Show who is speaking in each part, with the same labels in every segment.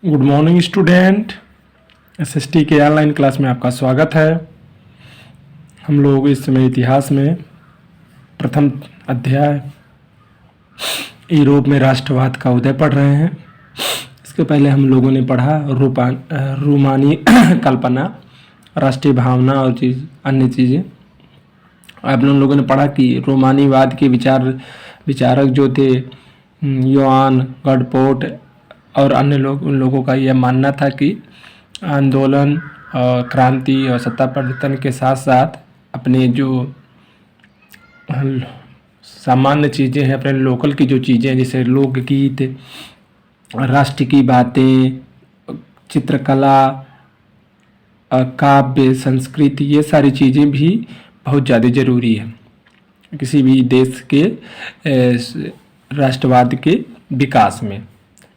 Speaker 1: Good morning student. SST के online class में आपका स्वागत है। हम लोग इस समय इतिहास में प्रथम अध्याय यूरोप में राष्ट्रवाद का उदय पढ़ रहे हैं। इसके पहले हम लोगों ने पढ़ा रूमानी कल्पना, राष्ट्रीय भावना और अन्य चीज़ें। आप लोगों ने पढ़ा कि रोमानीवाद के विचारक जो थे योहान गॉडपोर्ट और अन्य लोग, उन लोगों का यह मानना था कि आंदोलन और क्रांति और सत्ता परिवर्तन के साथ साथ अपने जो सामान्य चीज़ें हैं, अपने लोकल की जो चीज़ें जैसे लोकगीत, राष्ट्र की बातें, चित्रकला, काव्य, संस्कृति, ये सारी चीज़ें भी बहुत ज़्यादा ज़रूरी है किसी भी देश के राष्ट्रवाद के विकास में।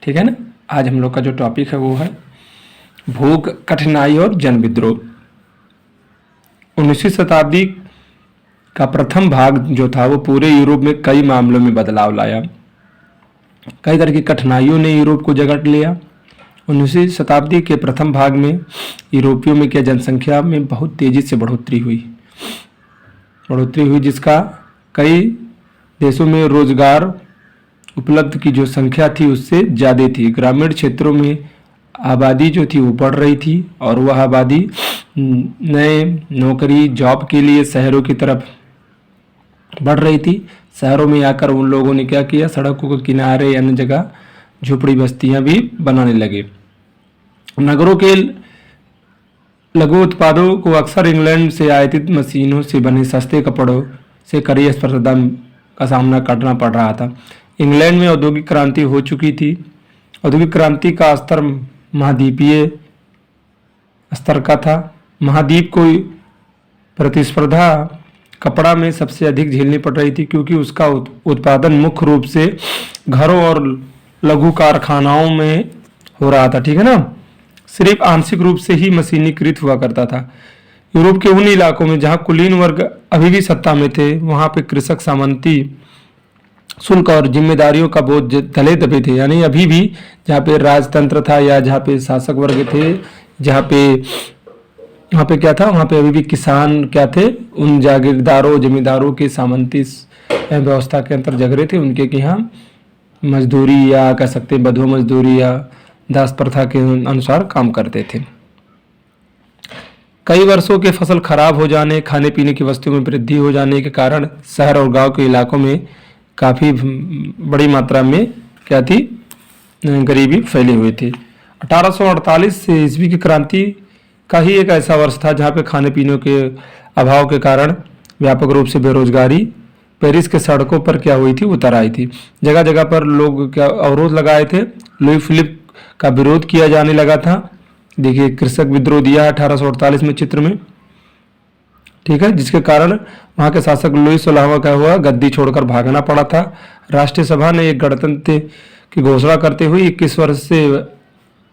Speaker 1: ठीक है ना। आज हम लोग का जो टॉपिक है वो है भोग, कठिनाई और जन विद्रोह। 19वीं शताब्दी का प्रथम भाग जो था वो पूरे यूरोप में कई मामलों में बदलाव लाया। कई तरह की कठिनाइयों ने यूरोप को जकड़ लिया। 19वीं शताब्दी के प्रथम भाग में यूरोपियों में क्या जनसंख्या में बहुत तेज़ी से बढ़ोतरी हुई, जिसका कई देशों में रोजगार उपलब्ध की जो संख्या थी उससे ज़्यादा थी। ग्रामीण क्षेत्रों में आबादी जो थी वो बढ़ रही थी और वह आबादी नए नौकरी जॉब के लिए शहरों की तरफ बढ़ रही थी। शहरों में आकर उन लोगों ने क्या किया, सड़कों के किनारे अन्य जगह झोपड़ी बस्तियां भी बनाने लगे। नगरों के लघु उत्पादों को अक्सर इंग्लैंड से आयातित मशीनों से बने सस्ते कपड़ों से कड़ी स्पर्धा का सामना करना पड़ रहा था। इंग्लैंड में औद्योगिक क्रांति हो चुकी थी। औद्योगिक क्रांति का स्तर महाद्वीपीय स्तर का था। महाद्वीप को प्रतिस्पर्धा कपड़ा में सबसे अधिक झेलनी पड़ रही थी क्योंकि उसका उत्पादन मुख्य रूप से घरों और लघु कारखानाओं में हो रहा था। ठीक है ना। सिर्फ आंशिक रूप से ही मशीनीकृत हुआ करता था। यूरोप के उन इलाकों में जहां कुलीन वर्ग अभी भी सत्ता में थे वहां पे कृषक सामंती शुल्क और जिम्मेदारियों का बोझ तले दबे थे। यानी अभी भी जहाँ पे राजतंत्र था या जहाँ पे शासक वर्ग थे, वहाँ पे क्या था, वहाँ पे अभी भी किसान क्या थे, उन जागीरदारों जमींदारों के सामंती व्यवस्था के अंतर जग रहे थे। उनके के यहाँ मजदूरी या कह सकते बधवा मजदूरी या दास प्रथा के अनुसार काम करते थे। कई वर्षों के फसल खराब हो जाने, खाने पीने की वस्तुओं में वृद्धि हो जाने के कारण शहर और गांव के इलाकों में काफ़ी बड़ी मात्रा में क्या थी, गरीबी फैली हुई थी। 1848 से ईस्वी की क्रांति का ही एक ऐसा वर्ष था जहाँ पे खाने पीने के अभाव के कारण व्यापक रूप से बेरोजगारी पेरिस के सड़कों पर क्या हुई थी, उतर आई थी। जगह जगह पर लोग क्या अवरोध लगाए थे। लुई फिलिप का विरोध किया जाने लगा था। देखिए कृषक विद्रोह दिया है 1848 में चित्र में। ठीक है। जिसके कारण वहाँ के शासक लुई 16वां का हुआ गद्दी छोड़कर भागना पड़ा था। राष्ट्रीय सभा ने एक गणतंत्र की घोषणा करते हुए 21 वर्ष से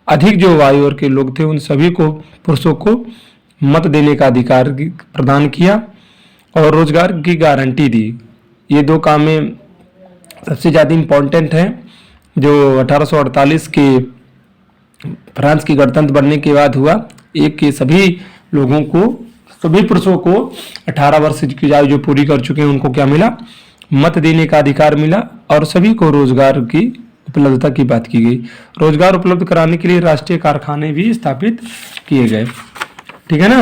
Speaker 1: अधिक जो आयु वर्ग के लोग थे उन सभी को पुरुषों को मत देने का अधिकार प्रदान किया और रोजगार की गारंटी दी। ये दो कामें सबसे ज़्यादा इम्पोर्टेंट हैं जो 1848 के फ्रांस की गणतंत्र बनने के बाद हुआ। एक के सभी लोगों को, सभी पुरुषों को 18 वर्ष की आयु जो पूरी कर चुके हैं उनको क्या मिला, मत देने का अधिकार मिला और सभी को रोजगार की उपलब्धता की बात की गई। रोजगार उपलब्ध कराने के लिए राष्ट्रीय कारखाने भी स्थापित किए गए। ठीक है ना।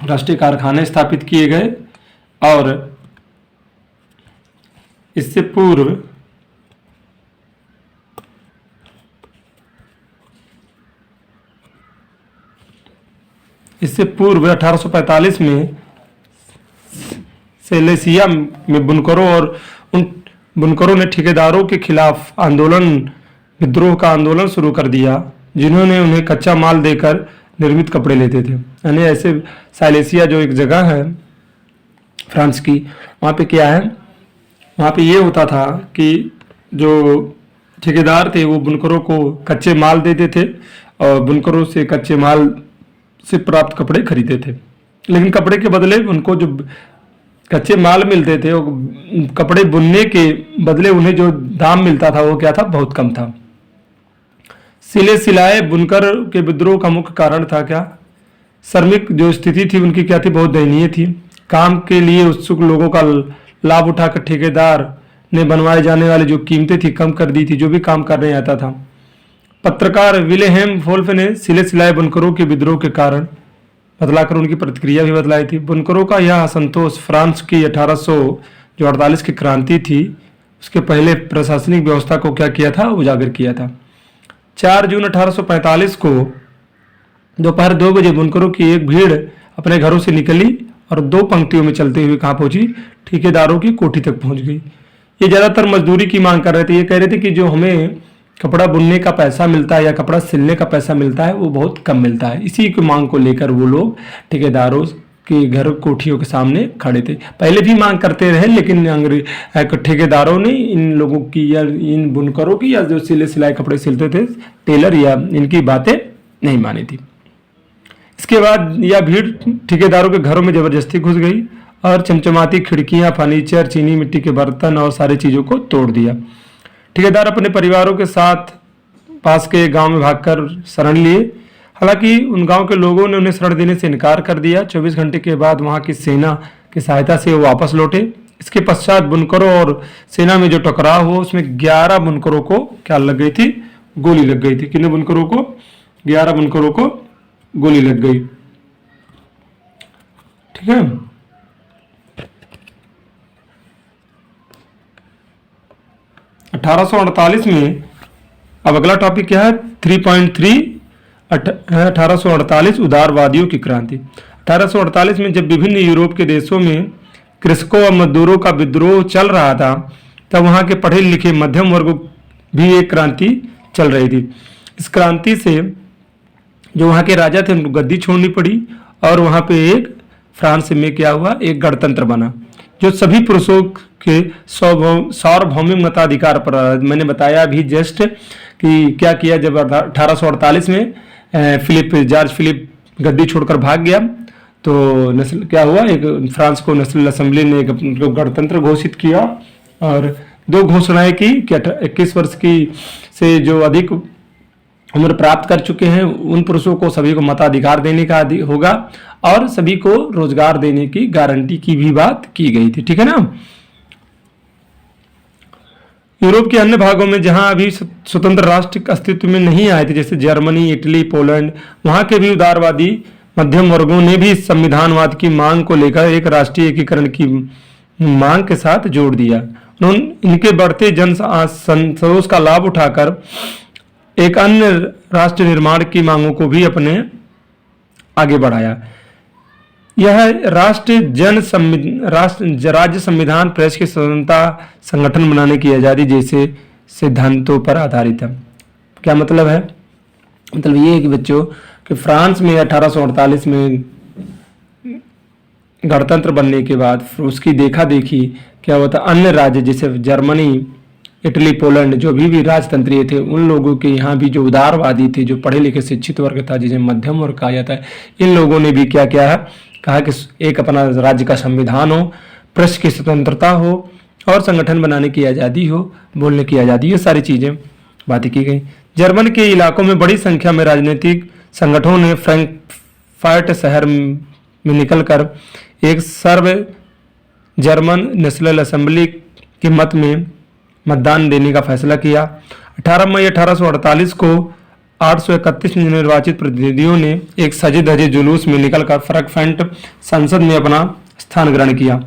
Speaker 1: राष्ट्रीय कारखाने स्थापित किए गए और इससे पूर्व इससे पूर्व 1845 में सेलेसिया में बुनकरों और उन बुनकरों ने ठेकेदारों के खिलाफ विद्रोह का आंदोलन शुरू कर दिया जिन्होंने उन्हें कच्चा माल देकर निर्मित कपड़े लेते थे। यानी ऐसे साइलेसिया जो एक जगह है फ्रांस की, वहाँ पे क्या है, वहाँ पे ये होता था कि जो ठेकेदार थे वो बुनकरों को कच्चे माल देते थे और बुनकरों से कच्चे माल से प्राप्त कपड़े खरीदते थे। लेकिन कपड़े के बदले उनको जो कच्चे माल मिलते थे, वो कपड़े बुनने के बदले उन्हें जो दाम मिलता था वो क्या था, बहुत कम था। सिले सिलाए बुनकर के विद्रोह का मुख्य कारण था क्या, श्रमिक जो स्थिति थी उनकी क्या थी, बहुत दयनीय थी। काम के लिए उत्सुक लोगों का लाभ उठाकर ठेकेदार ने बनवाए जाने वाली जो कीमतें थी कम कर दी थी, जो भी काम करने आता था। पत्रकार विलेहेम वोल्फ ने सिले सिलाए बुनकरों के विद्रोह के कारण बतलाकर उनकी प्रतिक्रिया भी बतलाई थी। बुनकरों का यह असंतोष फ्रांस की 1848 की क्रांति थी, उसके पहले प्रशासनिक व्यवस्था को क्या किया था, उजागर किया था। 4 जून 1845 को दोपहर 2 बजे बुनकरों की एक भीड़ अपने घरों से निकली और 2 पंक्तियों में चलते हुए कहाँ पहुंची, ठेकेदारों की कोठी तक पहुंच गई। ये ज़्यादातर मजदूरी की मांग कर रहे थे। ये कह रहे थे कि जो हमें कपड़ा बुनने का पैसा मिलता है या कपड़ा सिलने का पैसा मिलता है वो बहुत कम मिलता है। इसी की मांग को लेकर वो लोग ठेकेदारों के घर कोठियों के सामने खड़े थे। पहले भी मांग करते रहे, लेकिन ठेकेदारों ने इन लोगों की या इन बुनकरों की या जो सिले सिलाए कपड़े सिलते थे टेलर या इनकी बातें नहीं मानी थी। इसके बाद यह भीड़ ठेकेदारों के घरों में जबरदस्ती घुस गई और चमचमाती खिड़कियां, फर्नीचर, चीनी मिट्टी के बर्तन और सारी चीज़ों को तोड़ दिया। ठेकेदार अपने परिवारों के साथ पास के गांव में भागकर शरण लिए। हालांकि उन गांव के लोगों ने उन्हें शरण देने से इनकार कर दिया। 24 घंटे के बाद वहां की सेना की सहायता से वो वापस लौटे। इसके पश्चात बुनकरों और सेना में जो टकराव हुआ उसमें 11 बुनकरों को क्या लग गई थी, गोली लग गई थी। कितने बुनकरों को, 11 बुनकरों को गोली लग गई। ठीक है, अठारह में अब अगला टॉपिक क्या है, 3.3 1848 उदारवादियों की क्रांति। 1848 में जब विभिन्न यूरोप के देशों में कृषकों और मजदूरों का विद्रोह चल रहा था, तब वहाँ के पढ़े लिखे मध्यम वर्ग भी एक क्रांति चल रही थी। इस क्रांति से जो वहाँ के राजा थे उनको गद्दी छोड़नी पड़ी और वहाँ पे एक फ्रांस में क्या हुआ, एक गणतंत्र बना जो सभी पुरुषों के सार्वभौमिक मताधिकार पर। मैंने बताया अभी जस्ट कि क्या किया जब 1848 में जॉर्ज फिलिप गद्दी छोड़कर भाग गया तो क्या हुआ, एक फ्रांस को नेशनल असेंबली ने एक गणतंत्र घोषित किया और 2 घोषणाएं की कि 21 वर्ष की से जो अधिक उम्र प्राप्त कर चुके हैं उन पुरुषों को सभी को मताधिकार देने का होगा और सभी को रोजगार देने की गारंटी की भी बात की गई थी। ठीक है ना। यूरोप के अन्य भागों में जहां अभी स्वतंत्र राष्ट्र अस्तित्व में नहीं आए थे, जैसे जर्मनी, इटली, पोलैंड, वहां के भी उदारवादी मध्यम वर्गों ने भी संविधानवाद की मांग को लेकर एक राष्ट्रीय एकीकरण की मांग के साथ जोड़ दिया। उन्होंने इनके बढ़ते जन संतोष का लाभ उठाकर एक अन्य राष्ट्र निर्माण की मांगों को भी अपने आगे बढ़ाया। यह राज्य संविधान, प्रेस की स्वतंत्रता, संगठन बनाने की आज़ादी जैसे सिद्धांतों पर आधारित है। क्या मतलब है, मतलब ये है कि बच्चों कि फ्रांस में 1848 में गणतंत्र बनने के बाद उसकी देखा देखी क्या होता, अन्य राज्य जैसे जर्मनी, इटली, पोलैंड जो भी राजतंत्रीय थे उन लोगों के यहाँ भी जो उदारवादी थे, जो पढ़े लिखे शिक्षित वर्ग था जिसे मध्यम वर्ग कहा जाता है, इन लोगों ने भी क्या किया है, कहा कि एक अपना राज्य का संविधान हो, प्रेस की स्वतंत्रता हो और संगठन बनाने की आज़ादी हो, बोलने की आज़ादी, ये सारी चीज़ें बातें की गई। जर्मन के इलाकों में बड़ी संख्या में राजनीतिक संगठनों ने फ्रैंकफर्ट शहर में निकलकर एक सर्व जर्मन नेशनल असेंबली के मत में मतदान देने का फैसला किया। 18 मई 1848 को 831 निर्वाचित प्रतिनिधियों ने एक सजे धजे जुलूस में निकलकर फ्रैंकफर्ट संसद में अपना स्थान ग्रहण किया।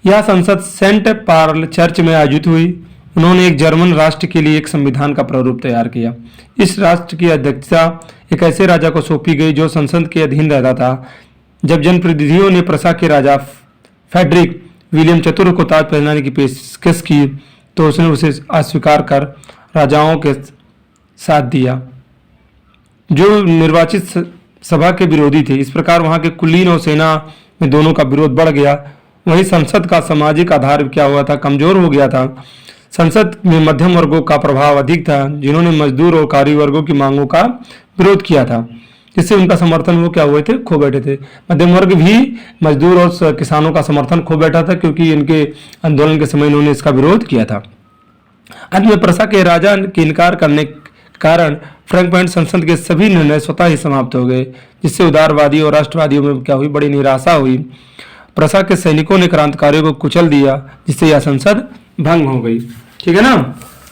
Speaker 1: यह संसद सेंट पार्ल चर्च में आयोजित हुई। उन्होंने एक जर्मन राष्ट्र के लिए एक संविधान का प्रारूप तैयार किया। इस राष्ट्र की अध्यक्षता एक ऐसे राजा को सौंपी गई जो संसद के अधीन रहता था। जब जनप्रतिनिधियों ने प्रसा के राजा फ्रेडरिक विलियम चतुर्थ को ताज पहनाने की पेशकश की तो उसने उसे अस्वीकार कर राजाओं के साथ दिया जो निर्वाचित सभा के विरोधी थे। इस प्रकार वहां के कुलीन और सेना में दोनों का विरोध बढ़ गया। वहीं संसद का सामाजिक आधार क्या हुआ था, कमजोर हो गया था। संसद में मध्यम वर्गों का प्रभाव अधिक था जिन्होंने मजदूर और कार्य वर्गों की मांगों का विरोध किया था। जिससे उनका समर्थन वो क्या हुए थे, खो बैठे थे। मध्यम वर्ग भी मजदूर और किसानों का समर्थन खो बैठा था, क्योंकि इनके आंदोलन के समय इन्होंने इसका विरोध किया था। अंत में प्रसा के राजा के इनकार करने के कारण फ्रैंकफर्ट संसद के सभी निर्णय स्वतः ही समाप्त हो गए, जिससे उदारवादी और राष्ट्रवादियों में क्या हुई, बड़ी निराशा हुई। प्रसा के सैनिकों ने क्रांतिकारियों को कुचल दिया, जिससे यह संसद भंग हो गई। ठीक है ना,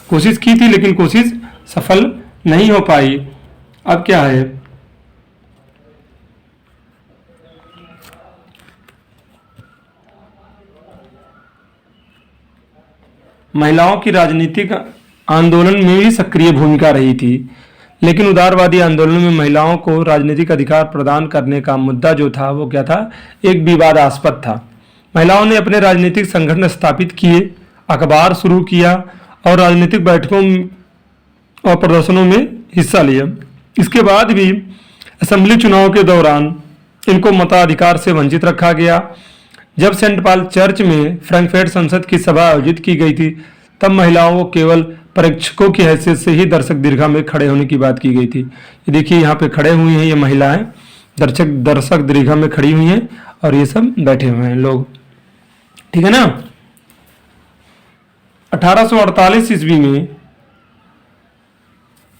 Speaker 1: कोशिश की थी लेकिन कोशिश सफल नहीं हो पाई। अब क्या है, महिलाओं की राजनीतिक आंदोलन में भी सक्रिय भूमिका रही थी, लेकिन उदारवादी आंदोलन में महिलाओं को राजनीतिक अधिकार प्रदान करने का मुद्दा जो था वो क्या था, एक विवादास्पद था। महिलाओं ने अपने राजनीतिक संगठन स्थापित किए, अखबार शुरू किया और राजनीतिक बैठकों और प्रदर्शनों में हिस्सा लिया। इसके बाद भी असेंबली चुनाव के दौरान इनको मताधिकार से वंचित रखा गया। जब सेंट पॉल चर्च में फ्रैंकफर्ट संसद की सभा आयोजित की गई थी, तब महिलाओं को केवल परीक्षकों की हैसियत से ही दर्शक दीर्घा में खड़े होने की बात की गई थी। ये देखिए यहाँ पे खड़े हुए हैं ये महिलाएं, दर्शक दीर्घा में खड़ी हुई हैं और ये सब बैठे हुए हैं लोग। ठीक है ना। 1848 ईस्वी में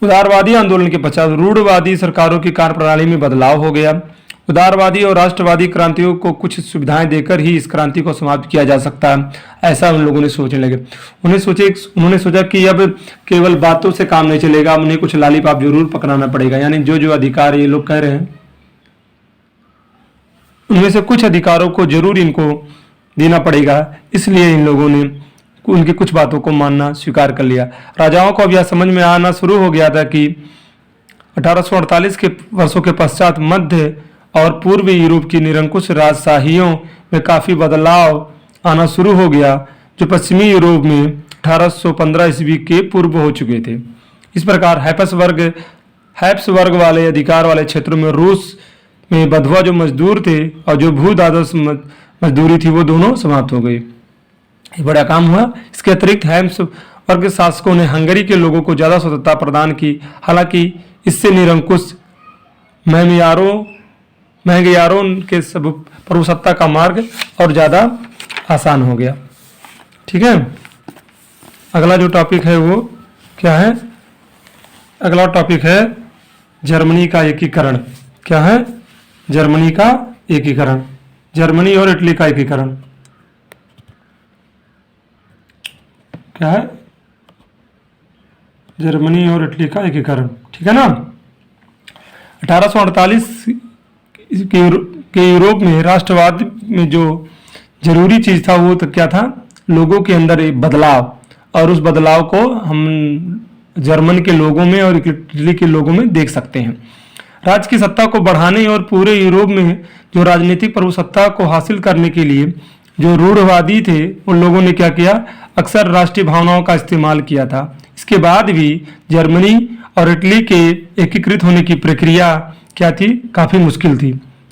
Speaker 1: उदारवादी आंदोलन के पश्चात रूढ़वादी सरकारों की कार्यप्रणाली में बदलाव हो गया। उदारवादी और राष्ट्रवादी क्रांतियों को कुछ सुविधाएं देकर ही इस क्रांति को समाप्त किया जा सकता है, ऐसा उन लोगों ने सोचने लगे। उन्होंने सोचा कि अब केवल बातों से काम नहीं चलेगा, उन्हें कुछ लालीपाप जरूर पकड़ाना पड़ेगा। यानी जो जो अधिकार ये लोग कह रहे हैं उनमें से कुछ अधिकारों को जरूर इनको देना पड़ेगा। इसलिए इन लोगों ने उनकी कुछ बातों को मानना स्वीकार कर लिया। राजाओं को अब यह समझ में आना शुरू हो गया था कि 1848 के वर्षों के पश्चात मध्य और पूर्वी यूरोप की निरंकुश राजशाहियों में काफी बदलाव आना शुरू हो गया, जो पश्चिमी यूरोप में 1815 ईस्वी के पूर्व हो चुके थे। इस प्रकार हैप्सबर्ग वाले अधिकार वाले क्षेत्रों में रूस में बंधुआ जो मजदूर थे और जो भूदादस मजदूरी थी वो दोनों समाप्त हो गई। ये बड़ा काम हुआ। इसके अतिरिक्त हैप्सबर्ग के शासकों ने हंगरी के लोगों को ज्यादा स्वतंत्रता प्रदान की। हालांकि इससे निरंकुश महंगियारों के सब प्रभुसत्ता का मार्ग और ज्यादा आसान हो गया। ठीक है। अगला जो टॉपिक है वो क्या है, अगला टॉपिक है जर्मनी का एकीकरण। क्या है, जर्मनी का एकीकरण, जर्मनी और इटली का एकीकरण। क्या है, जर्मनी और इटली का एकीकरण। ठीक है ना। 1848 के यूरोप में राष्ट्रवाद में जो जरूरी चीज था वो तो क्या था, लोगों के अंदर एक बदलाव, और उस बदलाव को हम जर्मन के लोगों में और इटली के लोगों में देख सकते हैं। राज्य की सत्ता को बढ़ाने और पूरे यूरोप में जो राजनीतिक प्रभुसत्ता को हासिल करने के लिए जो रूढ़वादी थे उन लोगों ने क्या किया, अक्सर राष्ट्रीय भावनाओं का इस्तेमाल किया था। इसके बाद भी जर्मनी और इटली के एकीकृत होने की प्रक्रिया क्या थी, काफी मुश्किल थी।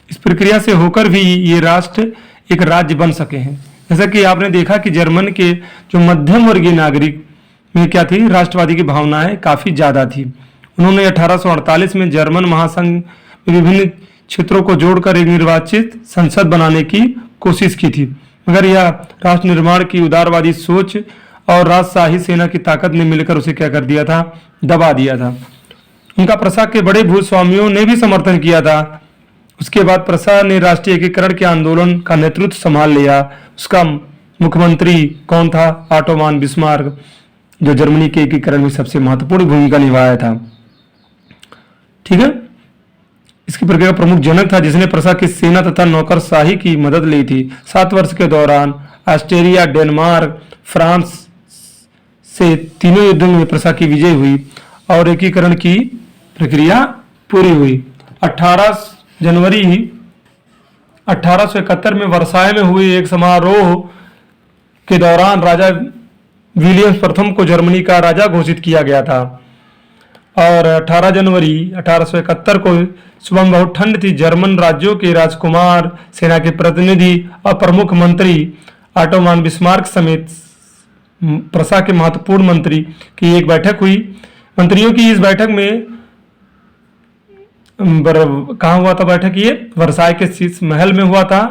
Speaker 1: इस प्रक्रिया से होकर भी ये राष्ट्र एक राज्य बन सके हैं। जैसा कि आपने देखा कि जर्मन के जो मध्यम वर्गीय नागरिक में क्या थी, राष्ट्रवादी की भावनाएं काफी ज्यादा थी। उन्होंने 1848 में जर्मन महासंघ में विभिन्न क्षेत्रों को जोड़कर एक निर्वाचित संसद बनाने की कोशिश की थी, मगर यह राष्ट्र निर्माण की उदारवादी सोच और राजशाही सेना की ताकत ने मिलकर उसे क्या कर दिया था, दबा दिया था। उनका प्रसा के बड़े भूस्वामियों ने भी समर्थन किया था। उसके बाद प्रसा ने राष्ट्रीय एकीकरण के आंदोलन का नेतृत्व संभाल लिया। उसका मुख्यमंत्री कौन था, ऑटोमान बिस्मार्क, जो जर्मनी के एकीकरण में सबसे महत्वपूर्ण भूमिका निभाया था। ठीक है। इसकी प्रक्रिया का प्रमुख जनक था जिसने प्रसा की सेना तथा नौकरशाही की मदद ली थी। 7 वर्ष के दौरान ऑस्ट्रेलिया, डेनमार्क, फ्रांस से तीनों युद्धों में प्रसा की विजय हुई और एकीकरण की प्रक्रिया पूरी हुई। 18 जनवरी 1871 में वर्साय में हुए एक समारोह के दौरान राजा विलियम्स प्रथम को जर्मनी का राजा घोषित किया गया था और 18 जनवरी 1871 को सुबह में बहुत ठंड थी। जर्मन राज्यों के राजकुमार, सेना के प्रतिनिधि और प्रमुख मंत्री ऑटोमान बिस्मार्क समेत प्रसा के महत्वपूर्ण मंत्री की एक बैठक हुई। मंत्रियों की इस बैठक में कहाँ हुआ था बैठक? ये वर्साई के शीश महल में हुआ था।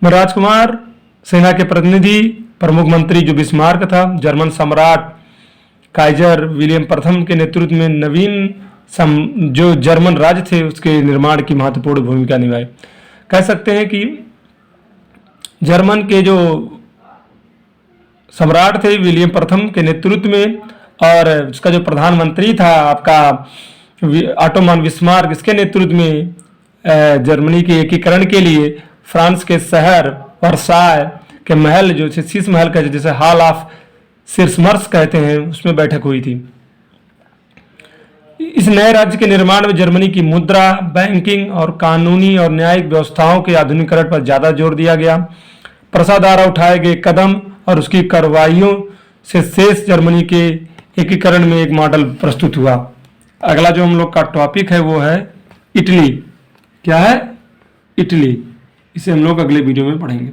Speaker 1: राजकुमार, सेना के प्रतिनिधि, प्रमुख मंत्री जो बिस्मार्क था, जर्मन सम्राट काइजर विलियम प्रथम के नेतृत्व में नवीन जो जर्मन राज्य थे उसके निर्माण की महत्वपूर्ण भूमिका निभाई। कह सकते हैं कि जर्मन के जो सम्राट थे विलियम प्रथम के नेतृत्व में, और उसका जो प्रधानमंत्री था आपका ऑटोमान बिस्मार्क, इसके नेतृत्व में जर्मनी के एकीकरण के लिए फ्रांस के शहर वर्साय के महल जो शीश महल कहते हैं, जैसे हॉल ऑफ सिरमर्स कहते हैं, उसमें बैठक हुई थी। इस नए राज्य के निर्माण में जर्मनी की मुद्रा, बैंकिंग और कानूनी और न्यायिक व्यवस्थाओं के आधुनिकीकरण पर ज्यादा जोर दिया गया। प्रसा द्वारा उठाए गए कदम और उसकी कार्रवाइयों से शेष जर्मनी के एकीकरण में एक मॉडल प्रस्तुत हुआ। अगला जो हम लोग का टॉपिक है वो है इटली। क्या है? इटली। इसे हम लोग अगले वीडियो में पढ़ेंगे।